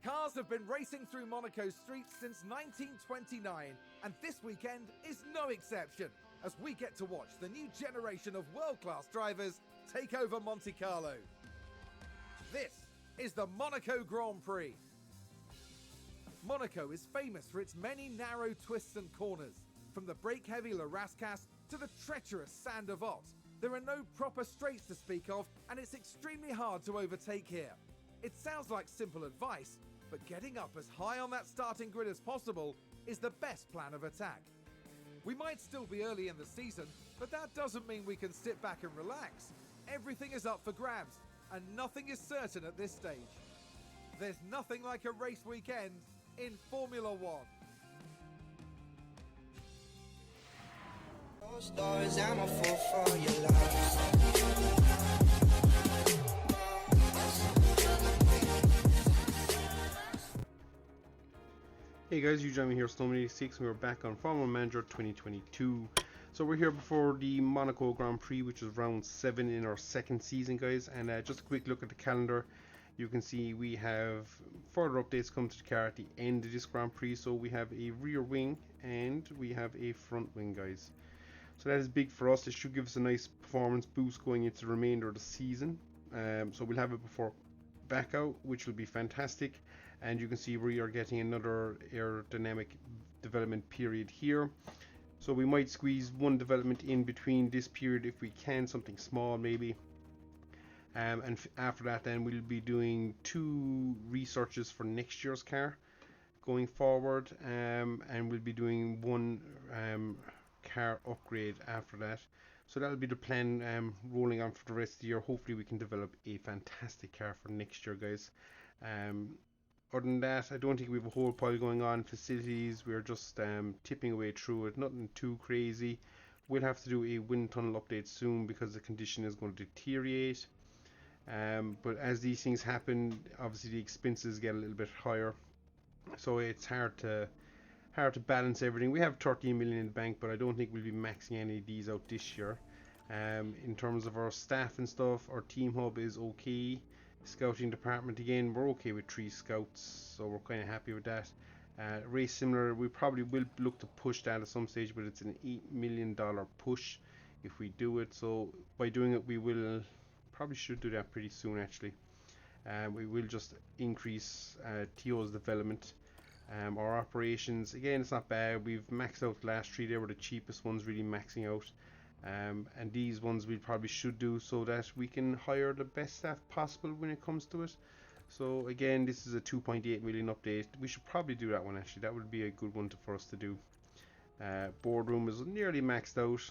Cars have been racing through Monaco's streets since 1929, and this weekend is no exception, as we get to watch the new generation of world-class drivers take over Monte Carlo. This is the Monaco Grand Prix. Monaco is famous for its many narrow twists and corners. From the brake-heavy Le Rascasse to the treacherous Sand of Ott, there are no proper straights to speak of, and it's extremely hard to overtake here. It sounds like simple advice, but getting up as high on that starting grid as possible is the best plan of attack. We might still be early in the season, but that doesn't mean we can sit back and relax. Everything is up for grabs, and nothing is certain at this stage. There's nothing like a race weekend in Formula One. Stars, I'm a fool for your love. Hey guys, you join me here, Snowman86, and we're back on Formula Manager 2022. So we're here before the Monaco Grand Prix, which is round 7 in our second season, guys. And just a quick look at the calendar. You can see we have further updates come to the car at the end of this Grand Prix. So we have a rear wing and we have a front wing, guys. So that is big for us. It should give us a nice performance boost going into the remainder of the season. So we'll have it before back out, which will be fantastic. And you can see we are getting another aerodynamic development period here. So we might squeeze one development in between this period if we can, something small maybe. And after that then we'll be doing 2 researches for next year's car going forward, and we'll be doing 1 car upgrade after that. So that'll be the plan rolling on for the rest of the year. Hopefully we can develop a fantastic car for next year, guys. Other than that, I don't think we have a whole pile going on. Facilities, we're just tipping away through it, nothing too crazy. We'll have to do a wind tunnel update soon because the condition is going to deteriorate. But as these things happen, obviously the expenses get a little bit higher, so it's hard to balance everything. We have 13 million in the bank, but I don't think we'll be maxing any of these out this year. In terms of our staff and stuff, our team hub is okay. Scouting department, again, we're okay with 3 scouts, so we're kind of happy with that. Race similar, we probably will look to push that at some stage, but it's an $8 million push if we do it. So by doing it, we will probably should do that pretty soon actually. We will just increase TO's development. Our operations, again, it's not bad. We've maxed out the last 3. They were the cheapest ones, really maxing out. And these ones we probably should do so that we can hire the best staff possible when it comes to it. So again, this is a 2.8 million update. We should probably do that one actually. That would be a good one for us to do. Boardroom is nearly maxed out.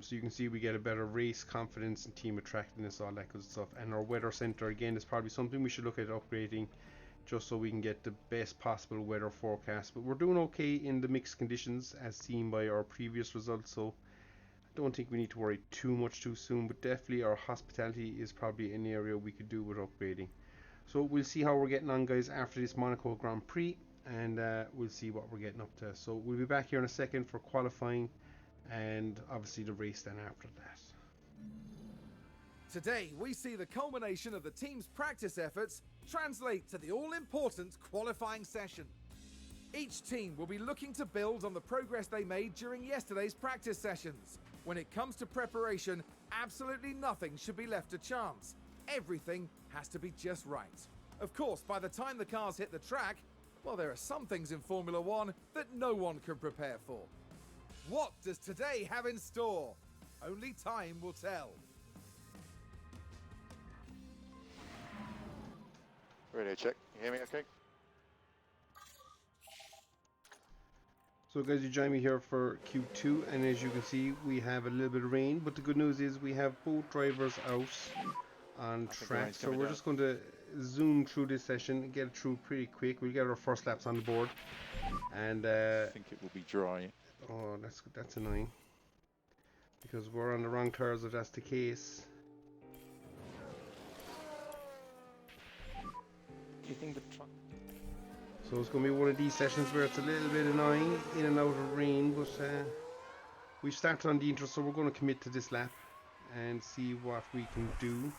So you can see we get a better race confidence and team attractiveness, all that good stuff. And our weather center, again, is probably something we should look at upgrading, just so we can get the best possible weather forecast. But we're doing okay in the mixed conditions as seen by our previous results, so I don't think we need to worry too much too soon. But definitely our hospitality is probably an area we could do with upgrading. So we'll see how we're getting on, guys, after this Monaco Grand Prix, and we'll see what we're getting up to. So we'll be back here in a second for qualifying and obviously the race then after that. Today, we see the culmination of the team's practice efforts translate to the all-important qualifying session. Each team will be looking to build on the progress they made during yesterday's practice sessions. When it comes to preparation, absolutely nothing should be left to chance. Everything has to be just right. Of course, by the time the cars hit the track, well, there are some things in Formula One that no one can prepare for. What does today have in store? Only time will tell. Radio check. You hear me okay? So guys, you join me here for Q2, and as you can see we have a little bit of rain, but the good news is we have both drivers out on track, so we're just going to zoom through this session and get it through pretty quick. We'll get our first laps on the board, and I think it will be dry. Oh, that's annoying, because we're on the wrong tires if that's the case. Do you think the truck? So it's going to be one of these sessions where it's a little bit annoying, in and out of rain, but we've started on the intro, so we're going to commit to this lap and see what we can do.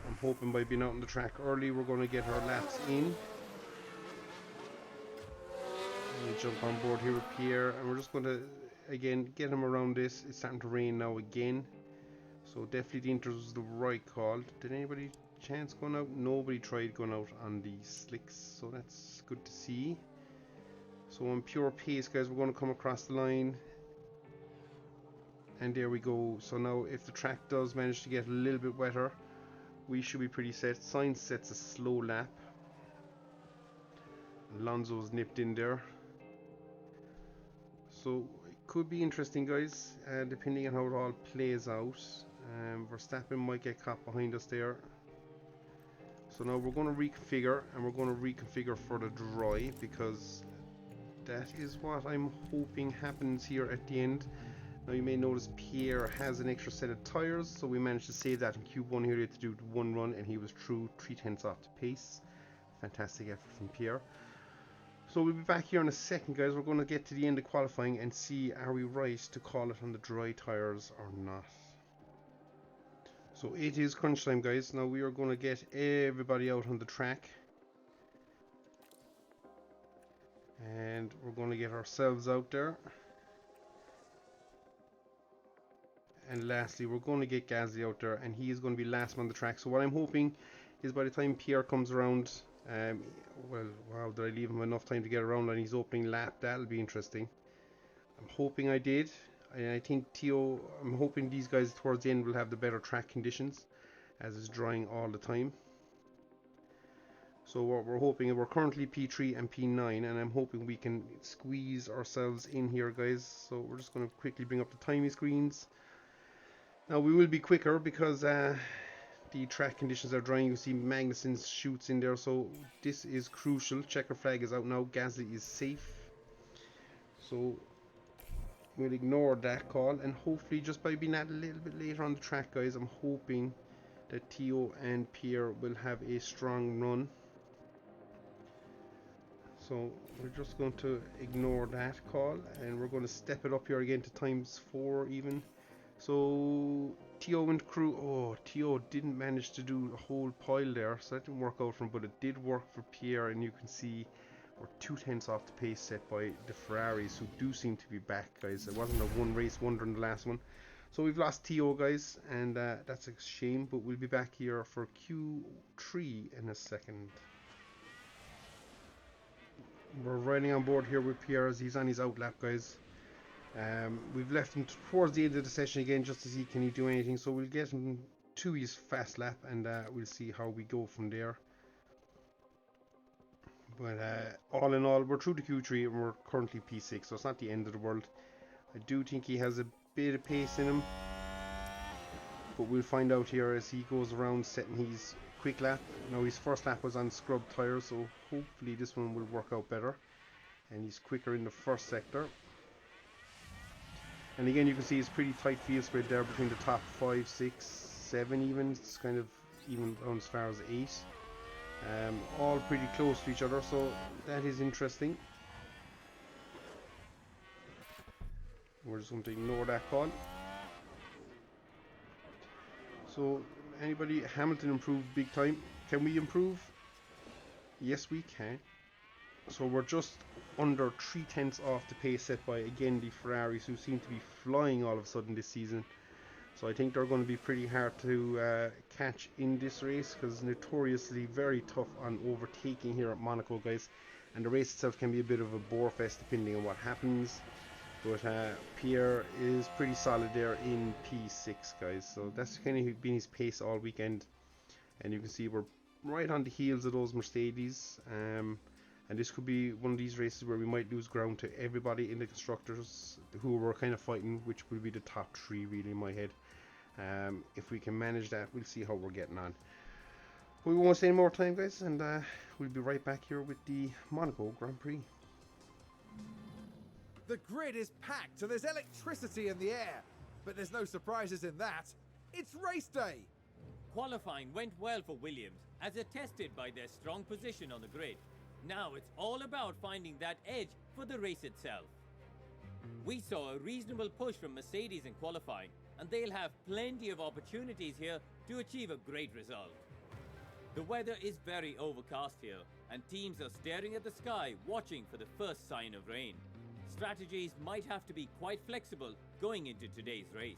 I'm I'm hoping by being out on the track early we're going to get our laps in. We jump on board here with Pierre, and we're just going to again get him around this. It's starting to rain now again, so definitely the inters was the right call. Did anybody chance going out? Nobody tried going out on the slicks, so that's good to see. So on pure pace, guys, we're going to come across the line, and there we go. So now if the track does manage to get a little bit wetter, we should be pretty set. Sainz sets a slow lap. Alonso's nipped in there. So it could be interesting, guys, depending on how it all plays out. Verstappen might get caught behind us there. So now we're going to reconfigure, and we're going to reconfigure for the dry, because that is what I'm hoping happens here at the end. Now you may notice Pierre has an extra set of tyres, so we managed to save that in Q1 here to do one run, and he was through 3/10 off the pace. Fantastic effort from Pierre. So we'll be back here in a second, guys. We're going to get to the end of qualifying and see are we right to call it on the dry tyres or not. So it is crunch time, guys. Now we are going to get everybody out on the track, and we're going to get ourselves out there. And lastly, we're going to get Gasly out there, and he is going to be last man on the track. So what I'm hoping is by the time Pierre comes around, well, wow, did I leave him enough time to get around on his opening lap? That'll be interesting. I'm hoping I did. And I think Theo, I'm hoping these guys towards the end will have the better track conditions, as it's drying all the time. So what we're hoping is we're currently P3 and P9, and I'm hoping we can squeeze ourselves in here, guys. So we're just going to quickly bring up the timing screens. Now we will be quicker because the track conditions are drying. You see Magnussen's shoots in there, so this is crucial. Checker flag is out now. Gasly is safe, so we'll ignore that call, and hopefully just by being that a little bit later on the track, guys, I'm hoping that Theo and Pierre will have a strong run. So we're just going to ignore that call, and we're going to step it up here again to ×4 even. So Theo and crew, oh, Theo didn't manage to do a whole pile there, so that didn't work out for him, but it did work for Pierre, and you can see we're 2/10 off the pace set by the Ferraris, who do seem to be back, guys. It wasn't a one race wonder in the last one. So we've lost Theo, guys, and that's a shame, but we'll be back here for Q3 in a second. We're riding on board here with Pierre as he's on his outlap, guys. We've left him towards the end of the session again just to see can he do anything, so we'll get him to his fast lap, and we'll see how we go from there. But all in all, we're through to Q3 and we're currently P6, so it's not the end of the world. I do think he has a bit of pace in him, but we'll find out here as he goes around setting his quick lap. Now his first lap was on scrub tyres, so hopefully this one will work out better, and he's quicker in the first sector. And again, you can see it's pretty tight field spread there between the top 5, 6, 7 even. It's kind of even down as far as 8. All pretty close to each other, so that is interesting. We're just going to ignore that call. So anybody, Hamilton improved big time. Can we improve? Yes, we can. So we're just under 3/10 off the pace set by, again, the Ferraris, who seem to be flying all of a sudden this season. So I think they're going to be pretty hard to catch in this race, because it's notoriously very tough on overtaking here at Monaco, guys. And the race itself can be a bit of a bore fest depending on what happens. But Pierre is pretty solid there in P6, guys. So that's kind of been his pace all weekend. And you can see we're right on the heels of those Mercedes. And this could be one of these races where we might lose ground to everybody in the constructors who were kind of fighting, which will be the top 3 really in my head. If we can manage that, we'll see how we're getting on. We won't waste any more time, guys, and we'll be right back here with the Monaco Grand Prix. The grid is packed and there's electricity in the air, but there's no surprises in that. It's race day. Qualifying went well for Williams, as attested by their strong position on the grid. Now it's all about finding that edge for the race itself. We saw a reasonable push from Mercedes in qualifying, and they'll have plenty of opportunities here to achieve a great result. The weather is very overcast here, and teams are staring at the sky, watching for the first sign of rain. Strategies might have to be quite flexible going into today's race.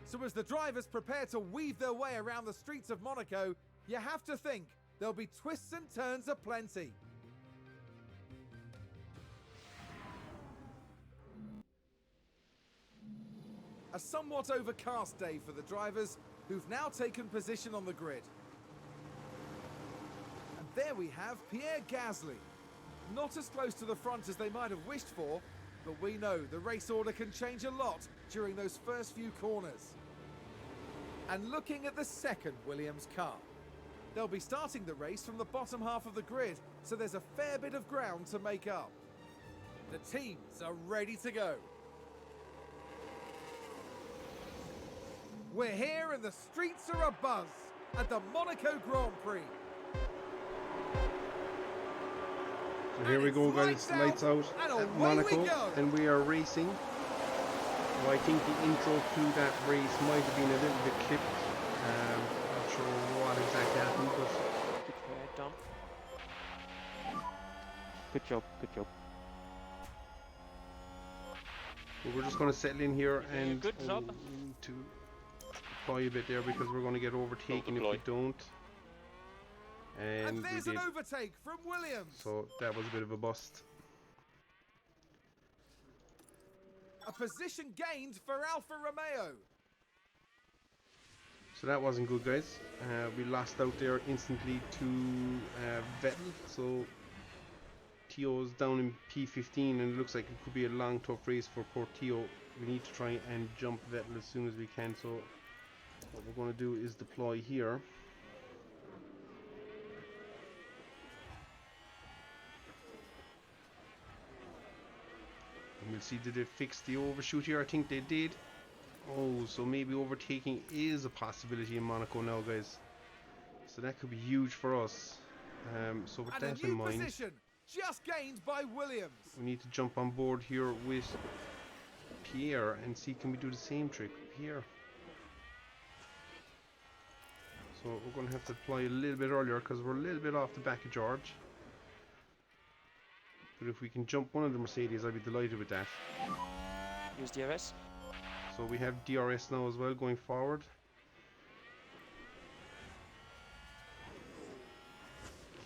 So as the drivers prepare to weave their way around the streets of Monaco, you have to think there'll be twists and turns aplenty. A somewhat overcast day for the drivers, who've now taken position on the grid. And there we have Pierre Gasly. Not as close to the front as they might have wished for, but we know the race order can change a lot during those first few corners. And looking at the second Williams car, they'll be starting the race from the bottom half of the grid, so there's a fair bit of ground to make up. The teams are ready to go. We're here and the streets are abuzz at the Monaco Grand Prix. So here we go, guys, lights out at Monaco, and we are racing. So I think the intro to that race might have been a little bit clipped. Not sure what exactly happened, but Good done. Good job, good job. but we're just going to settle in here and good job. need to apply a bit there because we're going to get overtaken if we don't. And we there's did. an overtake from Williams. So that was a bit of a bust. A position gained for Alfa Romeo. So that wasn't good, guys. We lost out there instantly to Vettel. So Tio's down in P15 and it looks like it could be a long tough race for poor Tio. We need to try and jump Vettel as soon as we can. So what we're going to do is deploy here. And we'll see, did they fix the overshoot here? I think they did. Oh, so maybe overtaking is a possibility in Monaco now, guys. So that could be huge for us. So with And that a in new mind, position just gained by Williams. we need to jump on board here with Pierre and see can we do the same trick with Pierre. So we're going to have to apply a little bit earlier because we're a little bit off the back of George. But if we can jump one of the Mercedes, I'd be delighted with that. Use DRS. So we have DRS now as well going forward.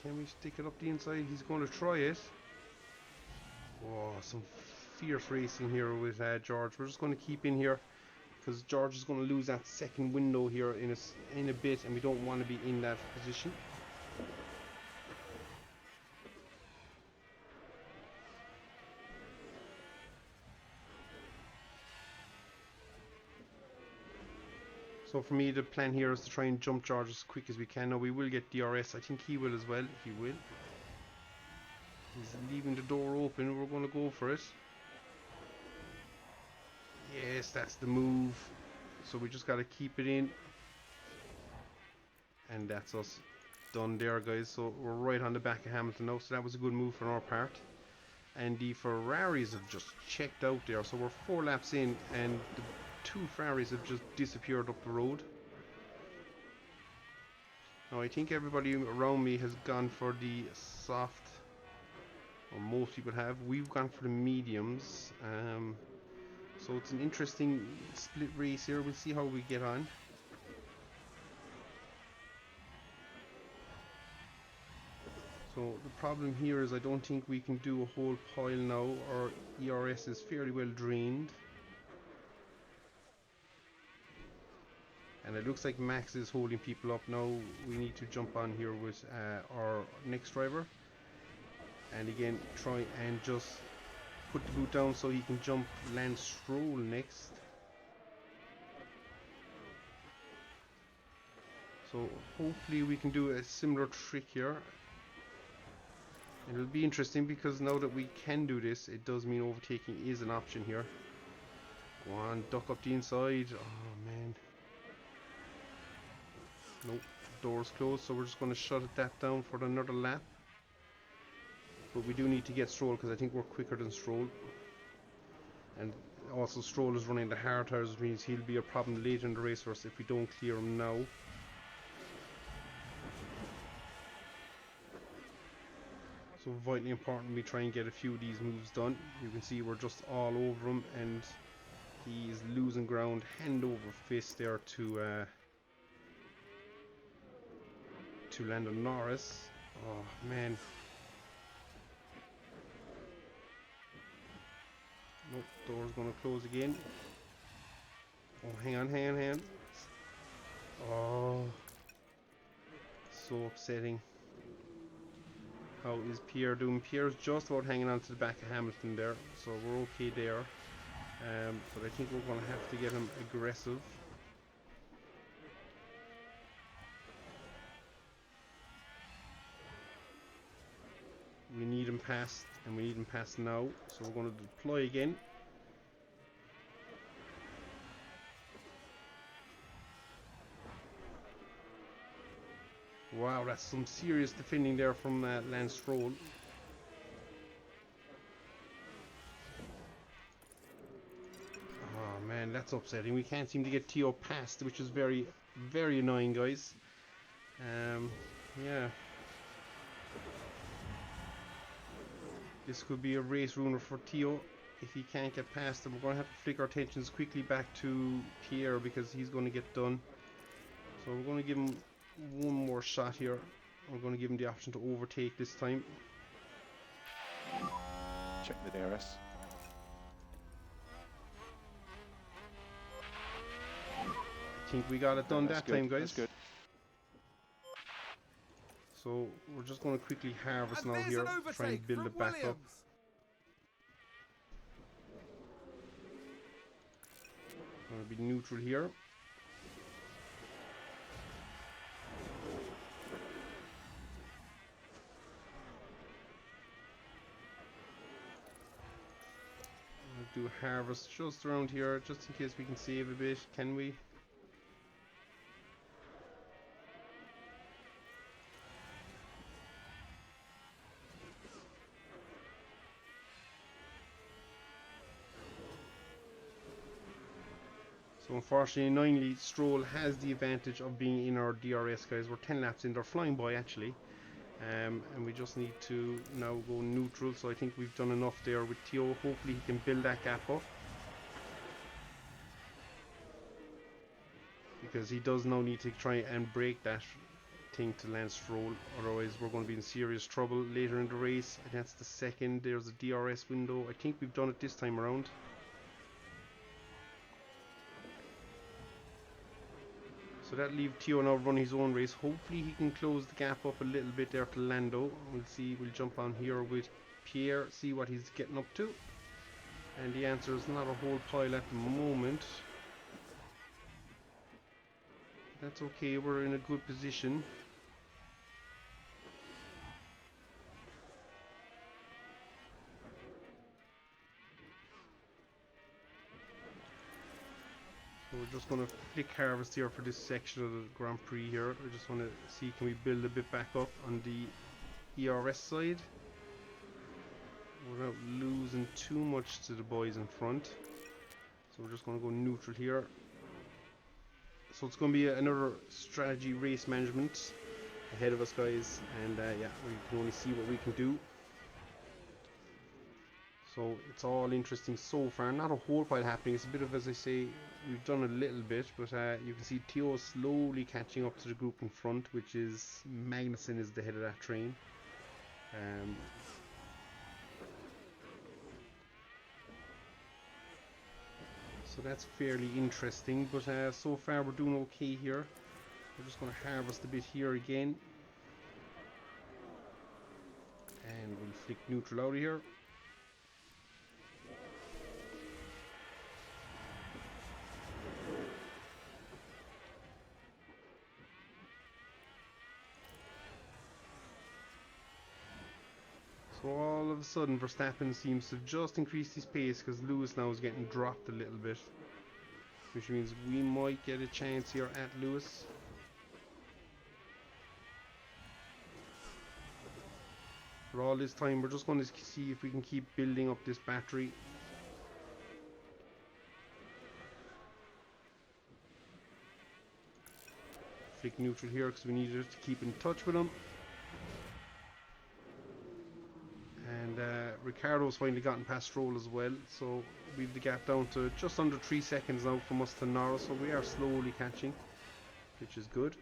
Can we stick it up the inside? He's going to try it. Oh, some fierce racing here with George. We're just going to keep in here because George is going to lose that second window here in a bit, and we don't want to be in that position. So for me, the plan here is to try and jump George as quick as we can. Now we will get DRS. I think he will as well. He will. He's leaving the door open. We're going to go for it. Yes, that's the move. So we just got to keep it in. And that's us done there, guys. So we're right on the back of Hamilton now. So that was a good move from our part. And the Ferraris have just checked out there. So we're 4 laps in and the 2 Ferraris have just disappeared up the road. Now I think everybody around me has gone for the soft, or most people have. We've gone for the mediums. So it's an interesting split race here. We'll see how we get on. So the problem here is I don't think we can do a whole pile now. Our ERS is fairly well drained. And it looks like Max is holding people up now. We need to jump on here with our next driver. And again, try and just put the boot down so he can jump Lance Stroll next. So hopefully we can do a similar trick here. It'll be interesting because now that we can do this, it does mean overtaking is an option here. Go on, duck up the inside. Oh man. Nope, door's closed, so we're just going to shut that down for another lap. But we do need to get Stroll because I think we're quicker than Stroll. And also Stroll is running the hard tires, which means he'll be a problem later in the race for us if we don't clear him now. So vitally important we try and get a few of these moves done. You can see we're just all over him, and he is losing ground hand over fist there to Lando Norris. Oh man. Nope, door's gonna close again. Oh, hang on. Oh, so upsetting. How is Pierre doing? Pierre's just about hanging on to the back of Hamilton there, so we're okay there. But I think we're going to have to get him aggressive. We need him passed, and we need him passed now, so we're going to deploy again. Wow, that's some serious defending there from Lance Stroll. Oh man, that's upsetting. We can't seem to get Tio past, which is very, very annoying, guys. Yeah. This could be a race ruiner for Tio if he can't get past him. We're going to have to flick our attentions quickly back to Pierre because he's going to get done. So we're going to give him one more shot here. We're going to give him the option to overtake this time. Check the DRS. I think we got it done that time, guys. That's good. So we're just going to quickly harvest And now there's here, an try and overtake build from it back up. Williams. Going to be neutral here. We'll do a harvest just around here, just in case we can save a bit. Can we? So unfortunately, annoyingly, Stroll has the advantage of being in our DRS, guys. We're 10 laps in. They're flying by, actually. And we just need to now go neutral. So I think we've done enough there with Tio. Hopefully he can build that gap up. Because he does now need to try and break that thing to Lance Stroll. Otherwise, we're going to be in serious trouble later in the race. And that's the second. There's a DRS window. I think we've done it this time around. So that leaves Tio now run his own race. Hopefully he can close the gap up a little bit there to Lando. We'll see, we'll jump on here with Pierre, see what he's getting up to. And the answer is not a whole pile at the moment. That's okay, we're in a good position. So we're just going to flick harvest here for this section of the Grand Prix here. I just want to see, can we build a bit back up on the ERS side without losing too much to the boys in front. So we're just going to go neutral here. So it's going to be another strategy race management ahead of us, guys, and yeah, we can only see what we can do. So it's all interesting so far. Not a whole pile happening. It's a bit of, as I say, we've done a little bit, but you can see Tio slowly catching up to the group in front, which is Magnussen is the head of that train. So that's fairly interesting, but so far we're doing okay here. We're just going to harvest a bit here again. And we'll flick neutral out of here. So all of a sudden Verstappen seems to have just increased his pace because Lewis now is getting dropped a little bit, which means we might get a chance here at Lewis. For all this time we're just going to see if we can keep building up this battery. Flick neutral here because we needed to keep in touch with him. Ricardo's finally gotten past Stroll as well, so we've the gap down to just under 3 seconds now from us to Norris, so we are slowly catching, which is good.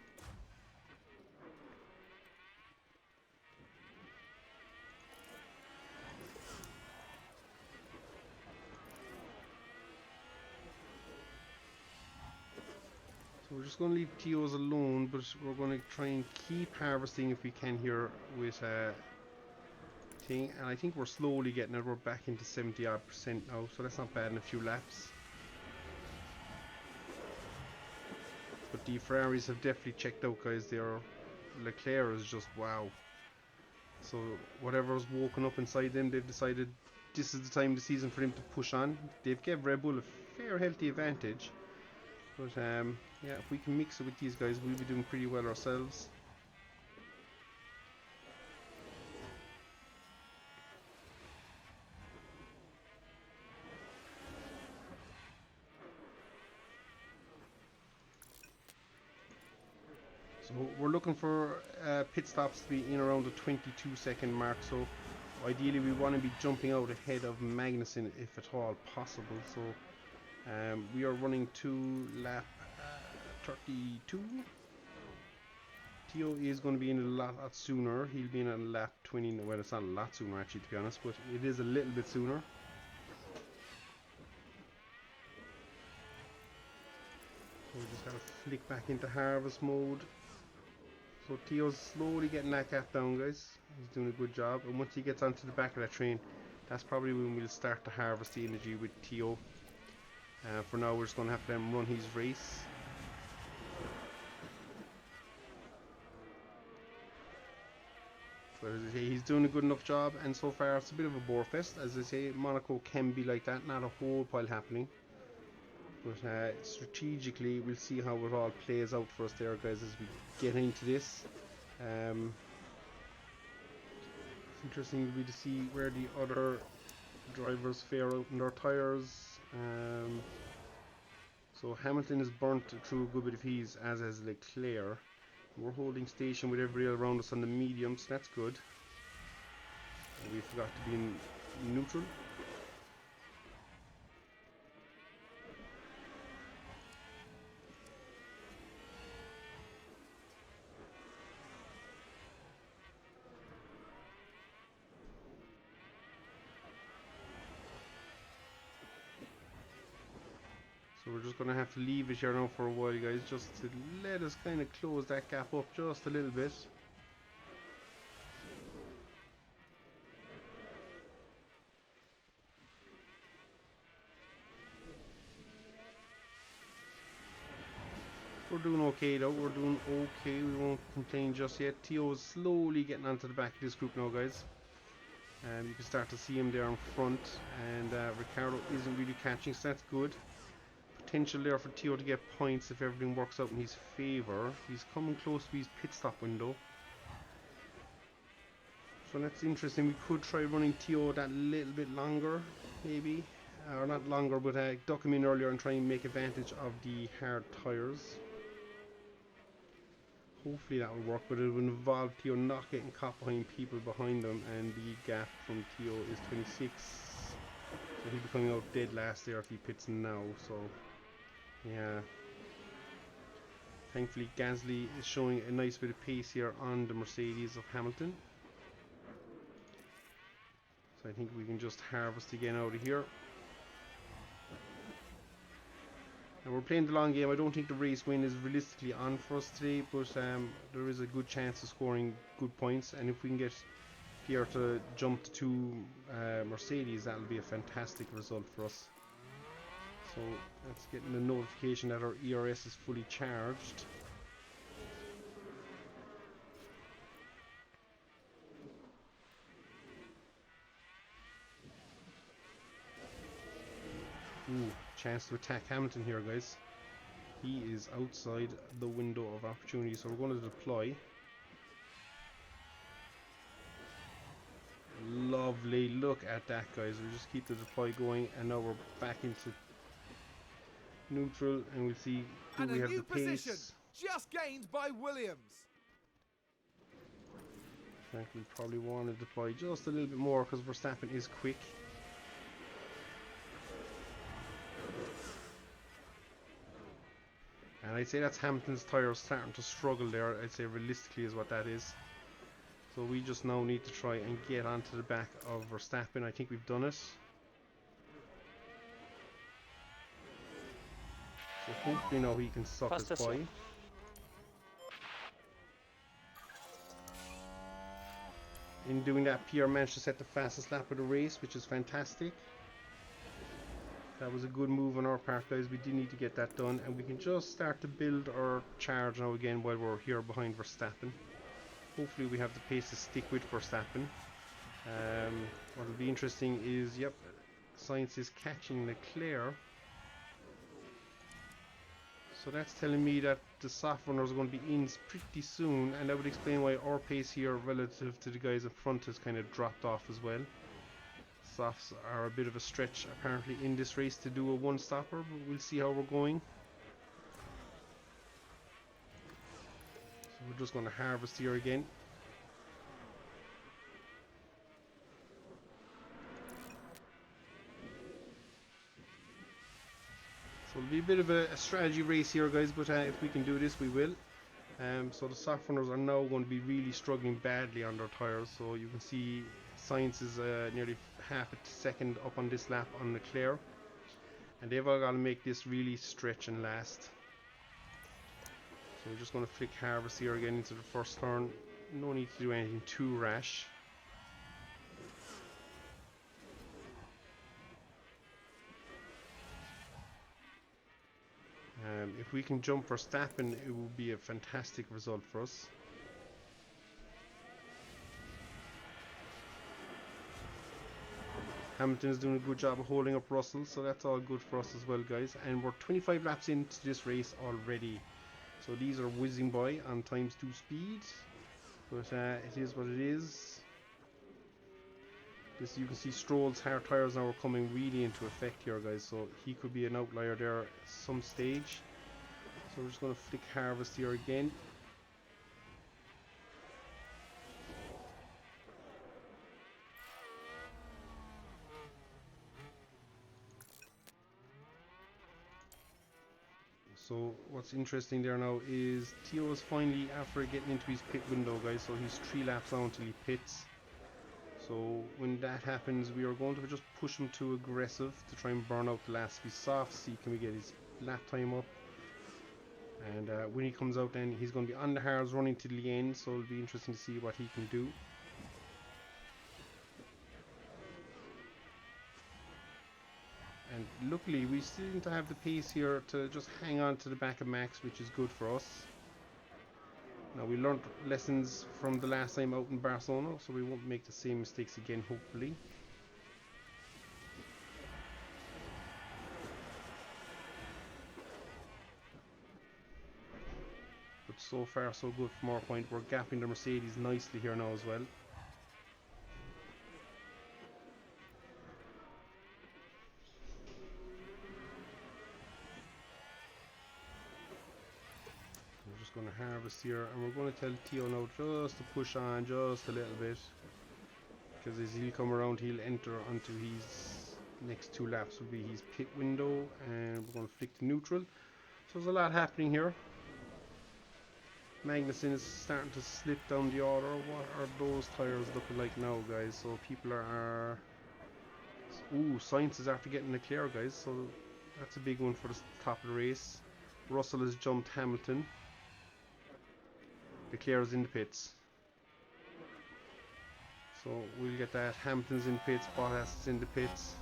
So we're just going to leave Tio's alone, but we're going to try and keep harvesting if we can here with thing, and I think we're slowly getting it. We're back into 70% now, so that's not bad in a few laps. But the Ferraris have definitely checked out, guys. Leclerc is just wow. So whatever's woken up inside them, they've decided this is the time of the season for them to push on. They've given Red Bull a fair healthy advantage, but yeah, if we can mix it with these guys, we'll be doing pretty well ourselves. So we're looking for pit stops to be in around the 22-second mark, so ideally we want to be jumping out ahead of Magnussen if at all possible. So we are running to lap 32. Tio is going to be in a lot sooner. He'll be in a lap 20. Well, it's not a lot sooner actually, to be honest, but it is a little bit sooner. So we just gotta flick back into harvest mode. So Tio's slowly getting that gap down, guys. He's doing a good job, and once he gets onto the back of that train, that's probably when we'll start to harvest the energy with Tio. For now, we're just going to have to let him run his race. So as I say, he's doing a good enough job, and so far it's a bit of a bore fest. As I say, Monaco can be like that, not a whole pile happening. But strategically, we'll see how it all plays out for us there, guys, as we get into this. It's interesting will be to see where the other drivers fare out in their tyres. So Hamilton has burnt through a good bit of his, as has Leclerc. We're holding station with everybody around us on the mediums, that's good. And we forgot to be in neutral. So we're just going to have to leave it here now for a while, guys, just to let us kind of close that gap up just a little bit. We're doing okay though, we're doing okay, we won't complain just yet. Tio is slowly getting onto the back of this group now, guys. You can start to see him there in front, and Ricardo isn't really catching, so that's good. Potential there for Tio to get points if everything works out in his favour. He's coming close to his pit stop window, so that's interesting. We could try running Tio that little bit longer, maybe, or not longer, but duck him in earlier and try and make advantage of the hard tyres. Hopefully that will work, but it will involve Tio not getting caught behind people behind him, and the gap from Tio is 26, so he'll be coming out dead last there if he pits now. So yeah, thankfully Gasly is showing a nice bit of pace here on the Mercedes of Hamilton, so I think we can just harvest again out of here. And we're playing the long game. I don't think the race win is realistically on for us today, but there is a good chance of scoring good points, and if we can get Pierre to jump to 2 Mercedes, that'll be a fantastic result for us. So that's getting the notification that our ERS is fully charged. Ooh, chance to attack Hamilton here, guys. He is outside the window of opportunity, so we're going to deploy. Lovely, look at that, guys. We just keep the deploy going, and now we're back into neutral, and we'll see, do we have the pace? Just gained by Williams. fact, we probably want to deploy just a little bit more because Verstappen is quick. And I'd say that's Hamilton's tyres starting to struggle there. I'd say realistically is what that is. So we just now need to try and get onto the back of Verstappen. I think we've done it. So hopefully now he can suck us Fastest, by. yeah. In doing that, Pierre managed to set the fastest lap of the race, which is fantastic. That was a good move on our part, guys. We did need to get that done, and we can just start to build our charge now again while we're here behind Verstappen. Hopefully we have the pace to stick with Verstappen. What will be interesting is, yep, Sainz is catching Leclerc. So that's telling me that the soft runners are going to be in pretty soon, and that would explain why our pace here relative to the guys in front has kind of dropped off as well. Softs are a bit of a stretch apparently in this race to do a one-stopper, but we'll see how we're going. So we're just going to harvest here again. So it'll be a bit of a strategy race here, guys, but if we can do this, we will. So the soft runners are now going to be really struggling badly on their tyres. So you can see Sainz is nearly half a second up on this lap on Leclerc, and they've all got to make this really stretch and last. So we're just going to flick harvest here again into the first turn. No need to do anything too rash. If we can jump Verstappen, it will be a fantastic result for us. Hamilton is doing a good job of holding up Russell, so that's all good for us as well, guys. And we're 25 laps into this race already. So these are whizzing by on ×2 speed. But it is what it is. This, you can see Stroll's hard tyres now are coming really into effect here, guys. So he could be an outlier there at some stage. So we're just going to flick harvest here again. So what's interesting there now is Theo is finally, after getting into his pit window, guys, so he's 3 laps on until he pits. So when that happens, we are going to just push him too aggressive to try and burn out the last few softs, see can we get his lap time up. And when he comes out, then he's going to be on the hards running to the end, so it'll be interesting to see what he can do. And luckily we seem to have the pace here to just hang on to the back of Max, which is good for us. Now we learned lessons from the last time out in Barcelona, so we won't make the same mistakes again, hopefully. But so far so good from our point. We're gapping the Mercedes nicely here now as well. We're just going to harvest here, and we're going to tell Theo now just to push on just a little bit, because as he'll come around, he'll enter onto his next 2 laps will be his pit window, and we're going to flick to neutral. So there's a lot happening here. Magnussen is starting to slip down the order. What are those tyres looking like now, guys? So people are... Ooh, Sainz is after getting Leclerc, guys, so that's a big one for the top of the race. Russell has jumped Hamilton. Leclerc is in the pits. So we'll get that. Hamilton's in the pits, Bottas is in the pits.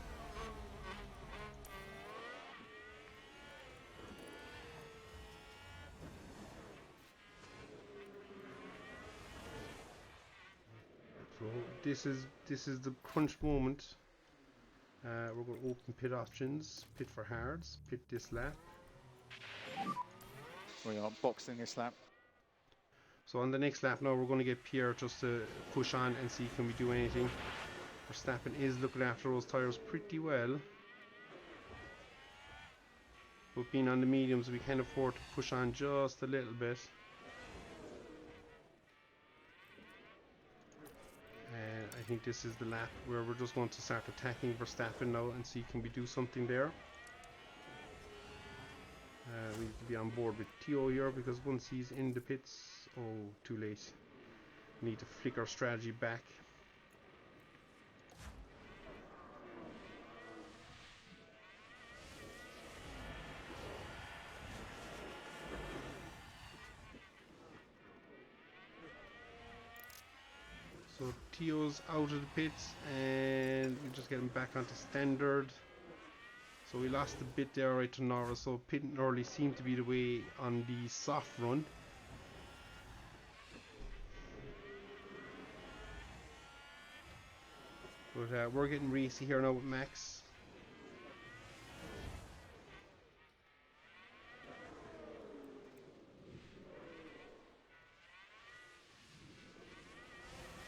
So this is the crunch moment. We're going to open pit options, pit for hards, pit this lap. We are boxing this lap. So on the next lap now, we're going to get Pierre just to push on and see can we do anything. Verstappen is looking after those tyres pretty well. But being on the mediums, we can afford to push on just a little bit. I think this is the lap where we're just going to start attacking Verstappen now and see can we do something there. We need to be on board with Theo here because once he's in the pits, oh, too late. We need to flick our strategy back. So Theo's out of the pits and we just get him back onto standard. So we lost a bit there right to Norris, so pitting early seemed to be the way on the soft run. But we're getting racy here now with Max.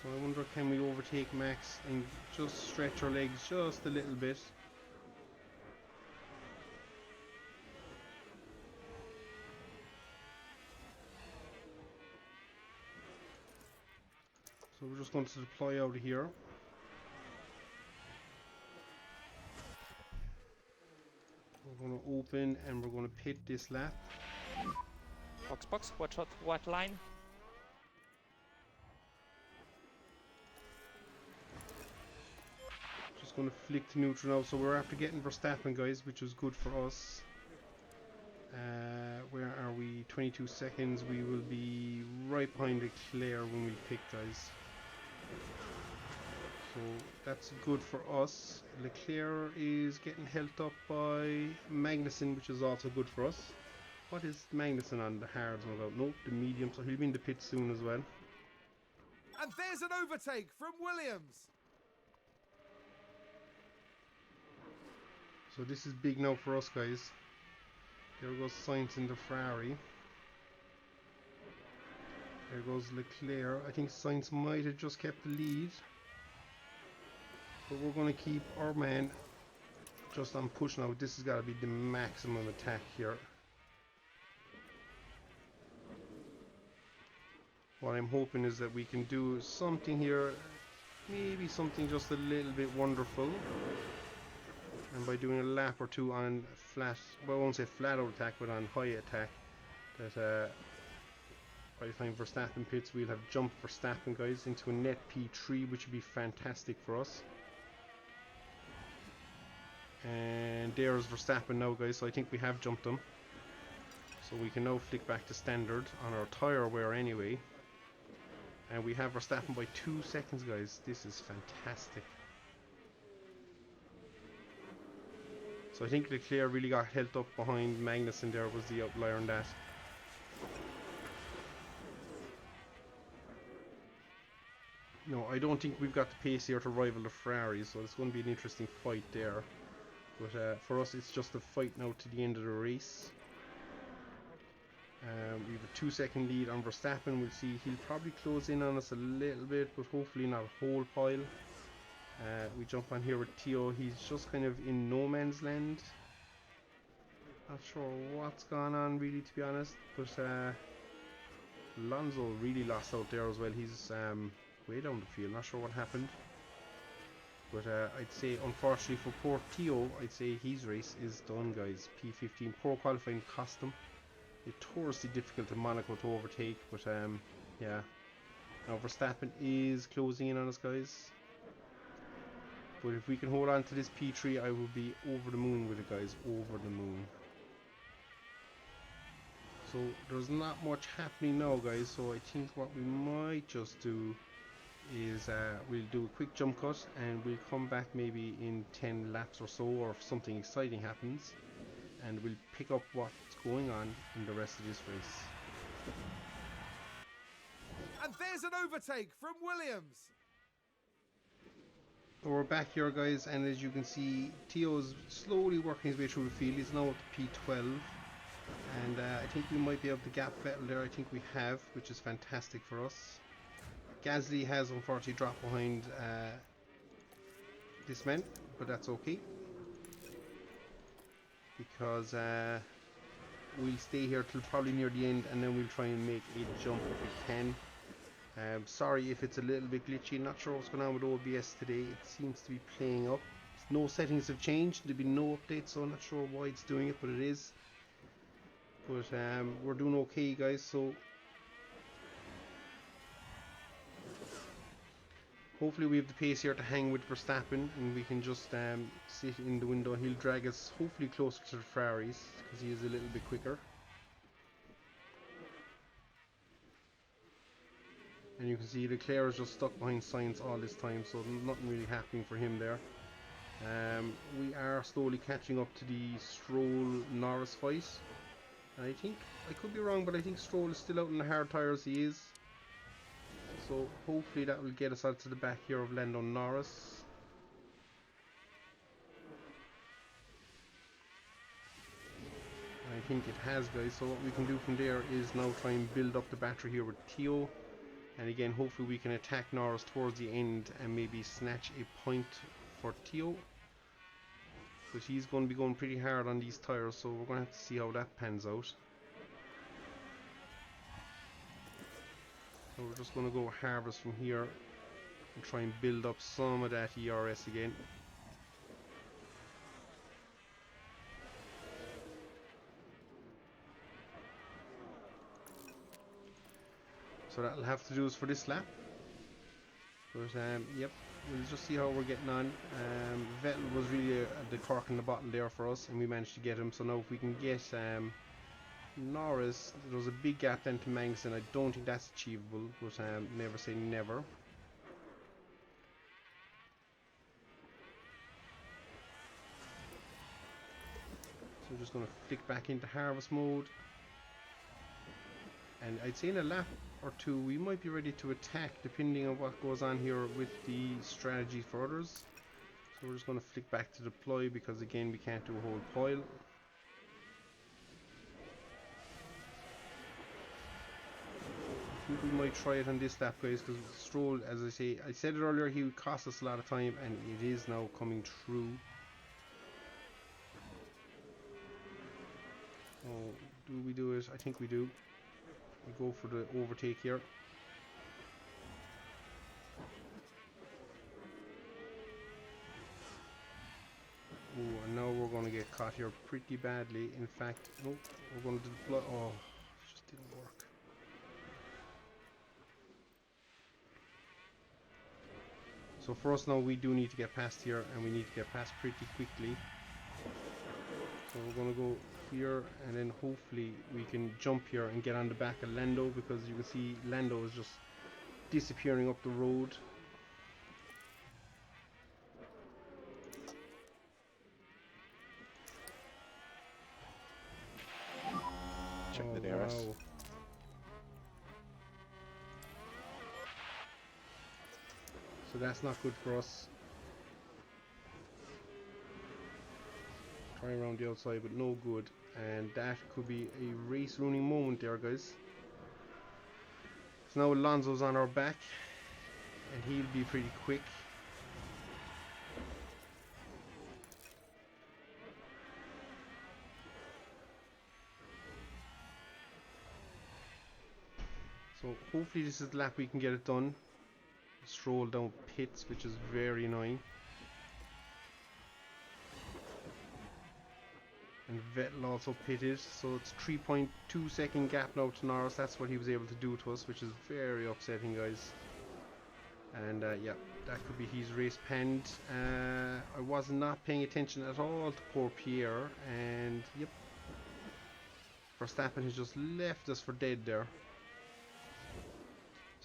So I wonder can we overtake Max and just stretch our legs just a little bit. So we're just going to deploy out of here. We're going to open and we're going to pit this lap. Box, watch out, white line. Just going to flick to neutral now. So we're after getting Verstappen, guys, which was good for us. Where are we? 22 seconds. We will be right behind Leclerc when we pick, guys. So that's good for us. Leclerc is getting held up by Magnussen, which is also good for us. What is Magnussen on? The hards, no doubt. Nope, the medium, so he'll be in the pit soon as well. And there's an overtake from Williams. So this is big now for us, guys. There goes Sainz in the Ferrari. There goes Leclerc. I think Sainz might have just kept the lead. But we're going to keep our man just on push now. This has got to be the maximum attack here. What I'm hoping is that we can do something here. Maybe something just a little bit wonderful. And by doing a lap or two on flat, well I won't say flat out attack, but on high attack, that by the time Verstappen pits, we'll have jumped Verstappen, guys, into a net P3, which would be fantastic for us. And there's Verstappen now, guys, so I think we have jumped him. So we can now flick back to standard on our tyre wear anyway. And we have Verstappen by 2 seconds, guys. This is fantastic. So I think Leclerc really got held up behind Magnussen. There was the outlier on that. No, I don't think we've got the pace here to rival the Ferrari, so it's going to be an interesting fight there. But for us, it's just a fight now to the end of the race. We have a 2 second lead on Verstappen. We'll see, he'll probably close in on us a little bit, but hopefully not a whole pile. We jump on here with Theo. He's just kind of in no man's land. Not sure what's gone on really, to be honest, but Alonso really lost out there as well. He's way down the field, not sure what happened. But I'd say, unfortunately for poor Theo, I'd say his race is done, guys. P15, poor qualifying cost him. Notoriously difficult in Monaco to overtake, but yeah. Now Verstappen is closing in on us, guys. But if we can hold on to this P3, I will be over the moon with it, guys. Over the moon. So there's not much happening now, guys. So I think what we might just do is we'll do a quick jump cut and we'll come back maybe in 10 laps or so, or if something exciting happens, and we'll pick up what's going on in the rest of this race. And there's an overtake from Williams. So we're back here, guys, and as you can see, Theo's slowly working his way through the field. He's now at P12, and I think we might be able to gap Vettel there. I think we have, which is fantastic for us. Gasly has unfortunately dropped behind this man, but that's okay, because we'll stay here till probably near the end, and then we'll try and make a jump if we can. Sorry if it's a little bit glitchy, not sure what's going on with OBS today. It seems to be playing up. No settings have changed, there'll be no update, so I'm not sure why it's doing it, but it is. But we're doing okay, guys, so hopefully we have the pace here to hang with Verstappen, and we can just sit in the window. He'll drag us hopefully closer to the Ferraris, because he is a little bit quicker. And you can see Leclerc is just stuck behind Sainz all this time, so nothing really happening for him there. We are slowly catching up to the Stroll-Norris fight. I think, I could be wrong, but I think Stroll is still out in the hard tyres, he is. So hopefully that will get us out to the back here of Lando Norris. I think it has, guys, so what we can do from there is now try and build up the battery here with Theo. And again, hopefully we can attack Norris towards the end and maybe snatch a point for Theo. But he's going to be going pretty hard on these tyres, so we're going to have to see how that pans out. So we're just going to go harvest from here and try and build up some of that ERS again. So that'll have to do us for this lap. But yep, we'll just see how we're getting on. Vettel was really the cork in the bottle there for us, and we managed to get him. So now if we can get Norris, there was a big gap then to Magnussen. I don't think that's achievable, but never say never. So we're just going to flick back into harvest mode. And I'd say in a lap or two we might be ready to attack, depending on what goes on here with the strategy for others. So we're just going to flick back to deploy, because again we can't do a whole pile. I think we might try it on this lap, guys, because Stroll, as I say, I said it earlier, he would cost us a lot of time, and it is now coming true. Oh, do we do it? I think we do. We go for the overtake here. Oh, and now we're going to get caught here pretty badly. In fact, no, we're going to deploy. Oh, it just didn't work. So for us now, we do need to get past here, and we need to get past pretty quickly. So we're going to go here, and then hopefully we can jump here and get on the back of Lando, because you can see Lando is just disappearing up the road. Check the DRS. Wow. So that's not good for us. Try around the outside, but no good. And that could be a race ruining moment there, guys. So now Alonso's on our back, and he'll be pretty quick. So hopefully this is the lap we can get it done. Stroll down pits, which is very annoying. And Vettel also pitted, so it's 3.2 second gap now to Norris. That's what he was able to do to us, which is very upsetting, guys. And yeah, that could be his race penned. I was not paying attention at all to poor Pierre, and yep, Verstappen has just left us for dead there.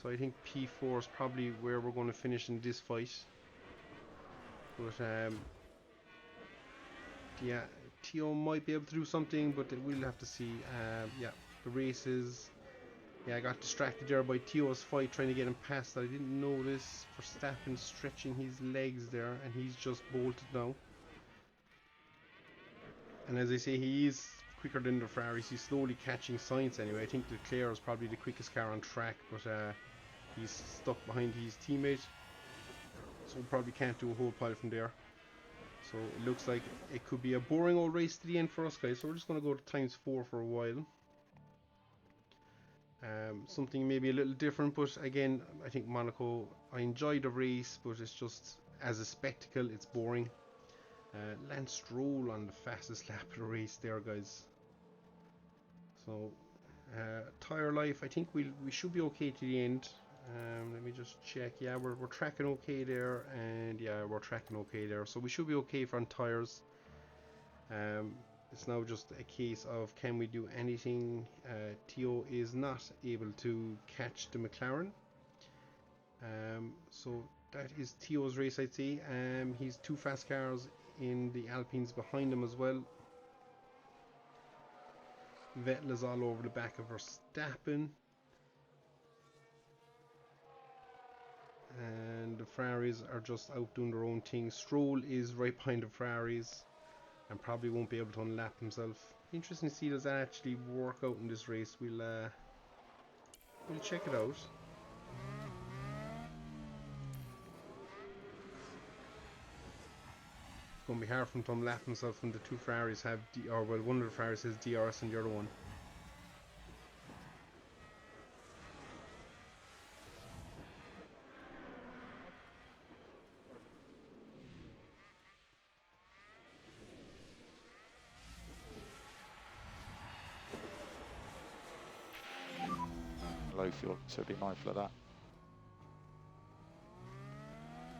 So I think P4 is probably where we're going to finish in this fight. But yeah, Theo might be able to do something, but we'll have to see. Yeah, the races. Yeah, I got distracted there by Theo's fight, trying to get him past. I didn't notice Verstappen stretching his legs there, and he's just bolted now. And as I say, he is quicker than the Ferraris. He's slowly catching Sainz anyway. I think Leclerc is probably the quickest car on track, but he's stuck behind his teammate, so we probably can't do a whole pile from there. So it looks like it could be a boring old race to the end for us, guys. So we're just going to go to ×4 for a while. Something maybe a little different, but again, I think Monaco, I enjoyed the race, but it's just, as a spectacle, it's boring. Lance Stroll on the fastest lap of the race there, guys. So, tyre life, I think we should be okay to the end. Let me just check. Yeah, we're tracking okay there, and yeah, we're tracking okay there. So we should be okay for on tyres. It's now just a case of can we do anything. Theo is not able to catch the McLaren. So that is Theo's race, I'd say. He's 2 fast cars in the Alpines behind him as well. Vettel is all over the back of Verstappen. And the Ferraris are just out doing their own thing. Stroll is right behind the Ferraris and probably won't be able to unlap himself. Interesting to see does that actually work out in this race. We'll check it out. It's going to be hard for him to unlap himself when the 2 Ferraris have, one of the Ferraris has DRS and the other one. Low fuel, so be mindful of that.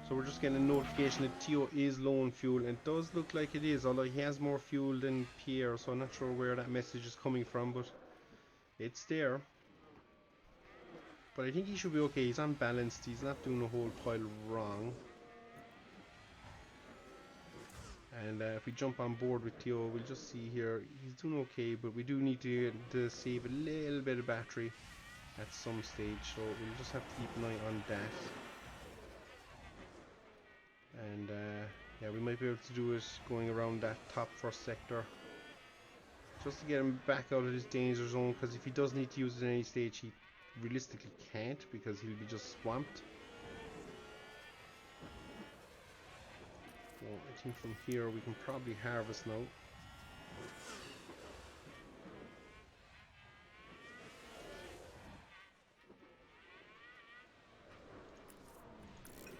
So we're just getting a notification that Theo is low on fuel, and it does look like it is, although he has more fuel than Pierre, so I'm not sure where that message is coming from, but it's there. But I think he should be okay. He's unbalanced, he's not doing a whole pile wrong. And if we jump on board with Theo, we'll just see here, he's doing okay, but we do need to save a little bit of battery at some stage, so we'll just have to keep an eye on that. And yeah, we might be able to do it going around that top first sector, just to get him back out of this danger zone, because if he does need to use it at any stage, he realistically can't, because he'll be just swamped. So I think from here we can probably harvest now.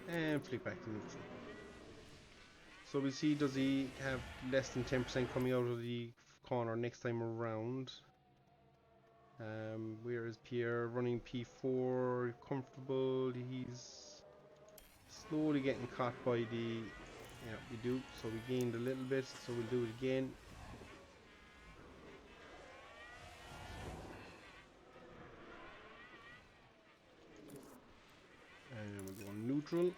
And flick back to neutral. So we'll see, does he have less than 10% coming out of the corner next time around. Where is Pierre? Running P4, comfortable. He's slowly getting caught by the... Yeah, we do. So we gained a little bit, so we'll do it again. And we'll go on neutral.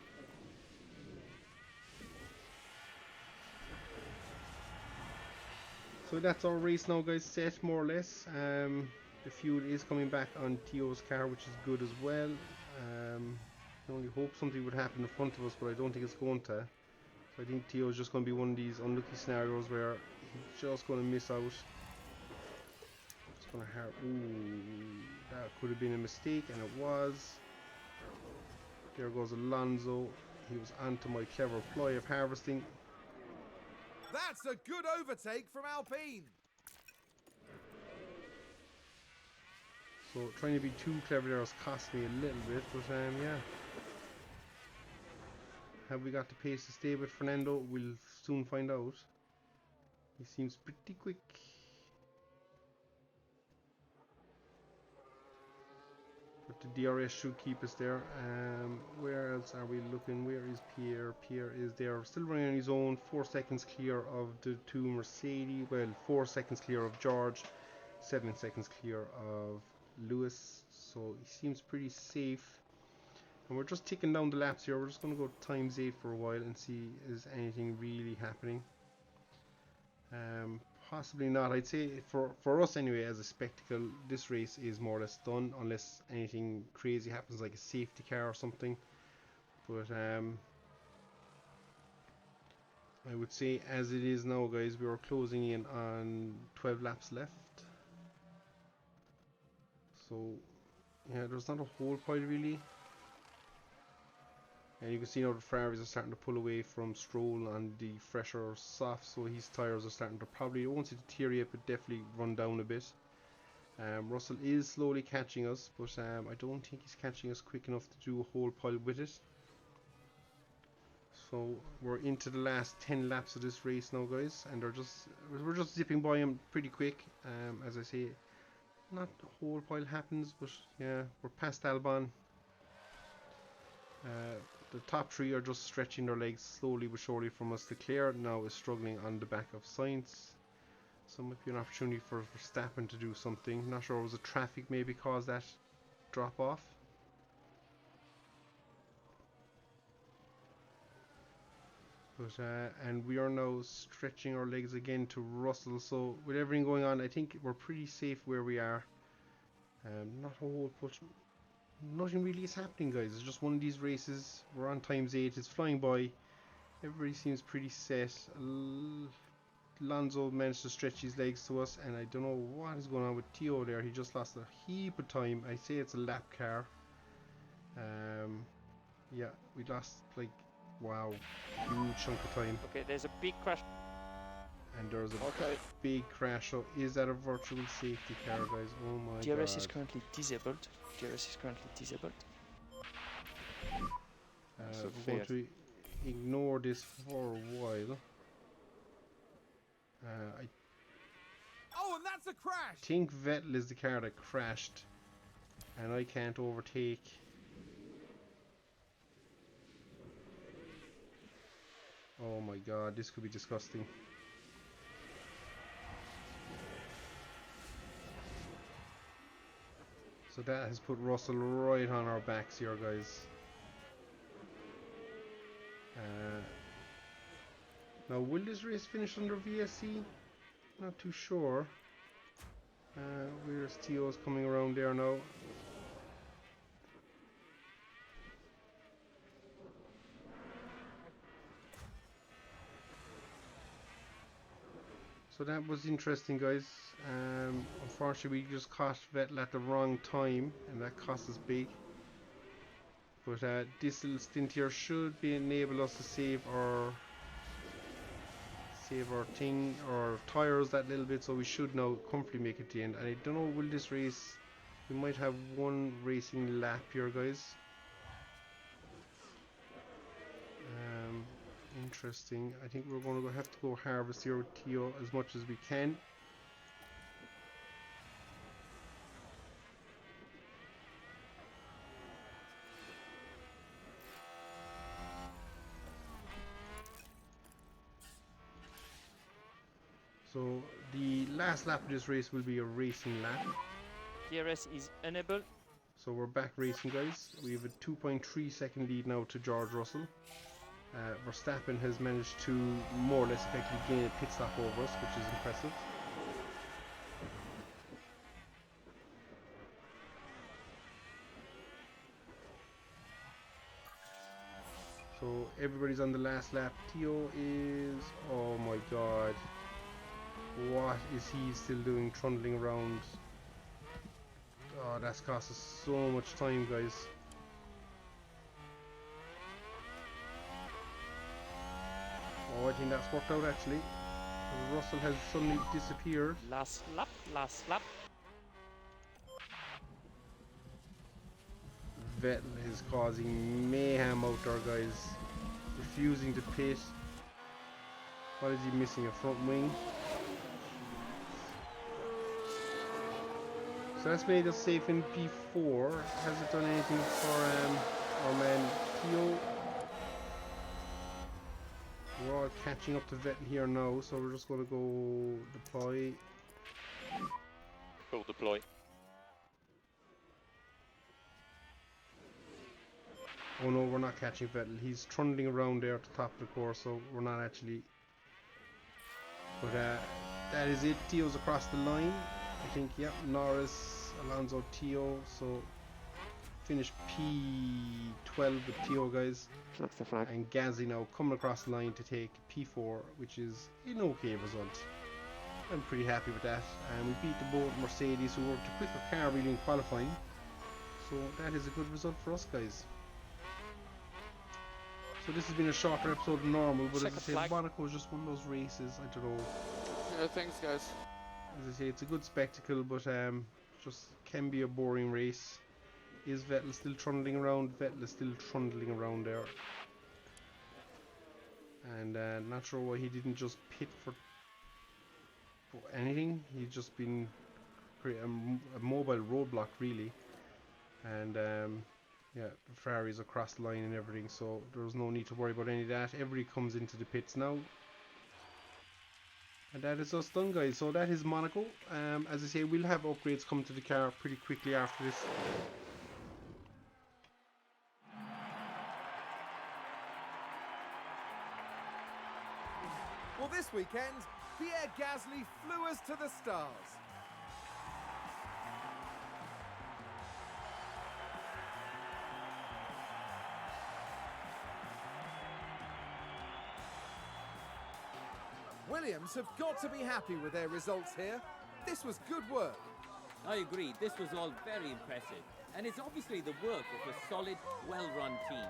So that's our race now, guys, set more or less. The fuel is coming back on Theo's car, which is good as well. I only hope something would happen in front of us, but I don't think it's going to. So I think Theo's just going to be one of these unlucky scenarios where he's just going to miss out. It's going to hurt. Ooh, that could have been a mistake, and it was. There goes Alonso. He was onto my clever ploy of harvesting. That's a good overtake from Alpine. So trying to be too clever there has cost me a little bit, but yeah. Have we got the pace to stay with Fernando? We'll soon find out. He seems pretty quick. But the DRS should keep us there. Where else are we looking? Where is Pierre? Pierre is there, still running on his own. 4 seconds clear of the 2 Mercedes. Well, 4 seconds clear of George. 7 seconds clear of Lewis. So he seems pretty safe. And we're just ticking down the laps here. We're just going to go ×8 for a while and see is anything really happening. Possibly not. I'd say for us anyway, as a spectacle, this race is more or less done, unless anything crazy happens like a safety car or something. But I would say as it is now, guys, we are closing in on 12 laps left. So yeah, there's not a whole point really. And you can see now the Ferraris are starting to pull away from Stroll on the fresher soft, so his tyres are starting to probably, I won't say deteriorate, but definitely run down a bit. Russell is slowly catching us, but I don't think he's catching us quick enough to do a whole pile with it. So we're into the last 10 laps of this race now, guys, and we're just zipping by him pretty quick. As I say, not a whole pile happens, but yeah, we're past Albon. The top three are just stretching their legs slowly but surely from us. Leclerc now is struggling on the back of Sainz. So it might be an opportunity for Verstappen to do something. Not sure, was it traffic maybe caused that drop off? But and we are now stretching our legs again to Russell. So with everything going on, I think we're pretty safe where we are. Not a whole bunch. Nothing really is happening, guys. It's just one of these races. We're on times 8. It's flying by. Everybody seems pretty set. Alonso managed to stretch his legs to us, and I don't know what is going on with Theo there. He just lost a heap of time. I say it's a lap car. Yeah, we lost like, wow, huge chunk of time. Okay, there's a big crash. And there's a big crash. So is that a virtual safety car, guys? Oh my god. DRS is currently disabled. DRS is currently disabled. We're going to ignore this for a while. Oh, and that's a crash! I think Vettel is the car that crashed, and I can't overtake. Oh my god, this could be disgusting. So that has put Russell right on our backs here, guys. Now, will this race finish under VSC? Not too sure. Where's Theo's coming around there now? So that was interesting, guys. Unfortunately, we just caught Vettel at the wrong time, and that cost us big. But this little stint here should enable us to save our tires that little bit, so we should now comfortably make it to the end. And I don't know, will this race, we might have one racing lap here, guys. Interesting. I think we're going to have to go harvest here with Theo as much as we can. So the last lap of this race will be a racing lap. DRS is enabled. So we're back racing, guys. We have a 2.3 second lead now to George Russell. Verstappen has managed to more or less effectively gain a pit stop over us, which is impressive. So everybody's on the last lap. Theo is... oh my god. What is he still doing, trundling around? Oh, that's cost us so much time, guys. Oh, I think that's worked out actually. Russell has suddenly disappeared. Last lap, last lap. Vettel is causing mayhem out there, guys. Refusing to pit. What is he missing? A front wing? So that's made us safe in P4. Has it done anything for our man Theo? We're all catching up to Vettel here now, so we're just going to go deploy. Full deploy. Oh no, we're not catching Vettel. He's trundling around there at the top of the course, so we're not actually. But that is it. Theo's across the line. I think, yep, Norris, Alonso, Theo. So finish P12 with Theo, guys. That's the flag. And Gasly now coming across the line to take P4, which is an okay result. I'm pretty happy with that. And we beat the both Mercedes, who were the quicker car really in qualifying. So that is a good result for us, guys. So this has been a shorter episode than normal, but as I say, Monaco is just one of those races. I don't know. Yeah, thanks, guys. As I say, it's a good spectacle, but just can be a boring race. Is Vettel still trundling around? Vettel is still trundling around there. And not sure why he didn't just pit for anything. He's just been a mobile roadblock really. And yeah, Ferrari's across the line and everything, so there's no need to worry about any of that. Everybody comes into the pits now. And that is us done, guys. So that is Monaco. As I say, we'll have upgrades come to the car pretty quickly after this. Well, this weekend, Pierre Gasly flew us to the stars. Williams have got to be happy with their results here. This was good work. I agree, this was all very impressive. And it's obviously the work of a solid, well-run team.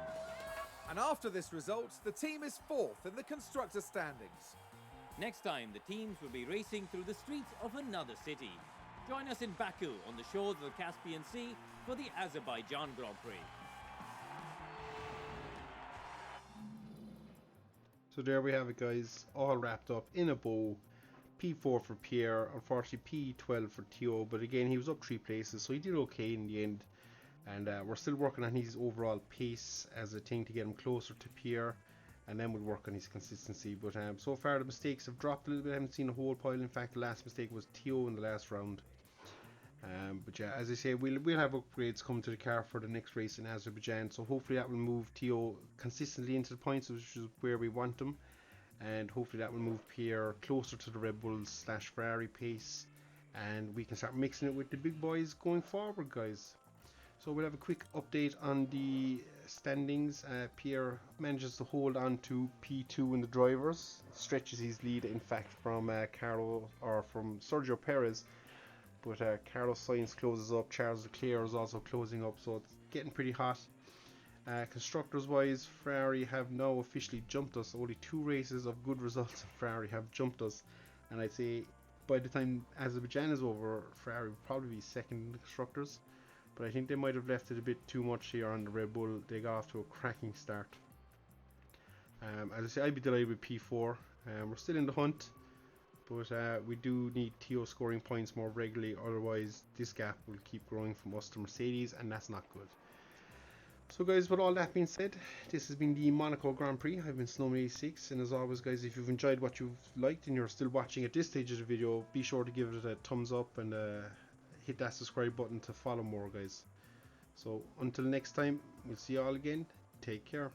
And after this result, the team is fourth in the constructor standings. Next time, the teams will be racing through the streets of another city. Join us in Baku on the shores of the Caspian Sea for the Azerbaijan Grand Prix. So there we have it, guys, all wrapped up in a bow. P4 for Pierre, unfortunately P12 for Theo, but again he was up 3 places, so he did okay in the end. And we're still working on his overall pace as a thing to get him closer to Pierre, and then we'll work on his consistency. But so far the mistakes have dropped a little bit. I haven't seen a whole pile. In fact, the last mistake was Theo in the last round. But yeah, as I say, we'll have upgrades come to the car for the next race in Azerbaijan, so hopefully that will move Theo consistently into the points, which is where we want him, and hopefully that will move Pierre closer to the Red Bulls / Ferrari pace, and we can start mixing it with the big boys going forward, guys. So we'll have a quick update on the standings. Pierre manages to hold on to P2 in the drivers, stretches his lead in fact from from Sergio Perez. But Carlos Sainz closes up, Charles Leclerc is also closing up, so it's getting pretty hot. Constructors wise, Ferrari have now officially jumped us. Only 2 races of good results, Ferrari have jumped us. And I'd say by the time Azerbaijan is over, Ferrari will probably be second in the constructors. But I think they might have left it a bit too much here on the Red Bull. They got off to a cracking start. As I say, I'd be delighted with P4. We're still in the hunt. But we do need Theo scoring points more regularly, otherwise this gap will keep growing from us to Mercedes, and that's not good. So guys, with all that being said, this has been the Monaco Grand Prix. I've been Snowman86, and as always guys, if you've enjoyed what you've liked and you're still watching at this stage of the video, be sure to give it a thumbs up and hit that subscribe button to follow more, guys. So until next time, we'll see you all again. Take care.